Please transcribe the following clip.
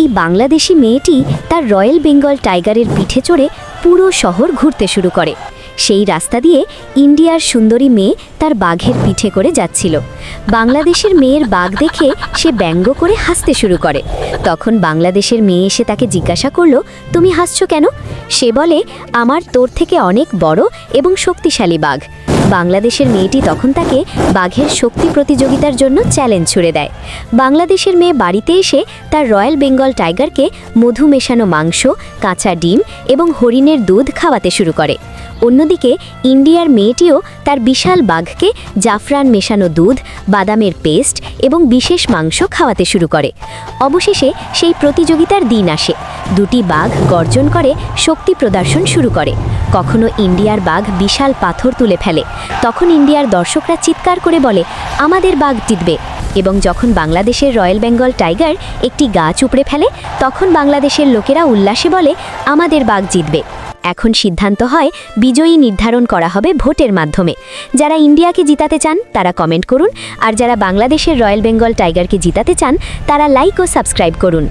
এই বাংলাদেশি মেয়েটি তার রয়্যাল বেঙ্গল টাইগারের পিঠে চড়ে পুরো শহর ঘুরতে শুরু করে। সেই রাস্তা দিয়ে ইন্ডিয়ার সুন্দরী মেয়ে তার বাঘের পিঠে করে যাচ্ছিল। বাংলাদেশের মেয়ের বাঘ দেখে সে ব্যঙ্গ করে হাসতে শুরু করে। তখন বাংলাদেশের মেয়ে এসে তাকে জিজ্ঞাসা করলো, তুমি হাসছো কেন? সে বলে, আমার তোর থেকে অনেক বড় এবং শক্তিশালী বাঘ। বাংলাদেশের মেয়েটি তখন তাকে বাঘের শক্তি প্রতিযোগিতার জন্য চ্যালেঞ্জ ছুড়ে দেয়। বাংলাদেশের মেয়ে বাড়িতে এসে তার রয়্যাল বেঙ্গল টাইগারকে মধু মেশানো মাংস, কাঁচা ডিম এবং হরিণের দুধ খাওয়াতে শুরু করে। অন্যদিকে ইন্ডিয়ার মেয়েটিও তার বিশাল বাঘকে জাফরান মেশানো দুধ, বাদামের পেস্ট এবং বিশেষ মাংস খাওয়াতে শুরু করে। অবশেষে সেই প্রতিযোগিতার দিন আসে। দুটি বাঘ গর্জন করে শক্তি প্রদর্শন শুরু করে। কখনো ইন্ডিয়ার বাঘ বিশাল পাথর তুলে ফেলে, তখন ইন্ডিয়ার দর্শকরা চিৎকার করে বলে, আমাদের বাঘ জিতবে। এবং যখন বাংলাদেশের রয়্যাল বেঙ্গল টাইগার একটি গাছ উপড়ে ফেলে, তখন বাংলাদেশের লোকেরা উল্লাসে বলে, আমাদের বাঘ জিতবে। এখন সিদ্ধান্ত হয় বিজয়ী নির্ধারণ করা হবে ভোটের মাধ্যমে। যারা ইন্ডিয়াকে জিতাতে চান তারা কমেন্ট করুন, আর যারা বাংলাদেশের রয়্যাল বেঙ্গল টাইগারকে জিতাতে চান তারা লাইক ও সাবস্ক্রাইব করুন।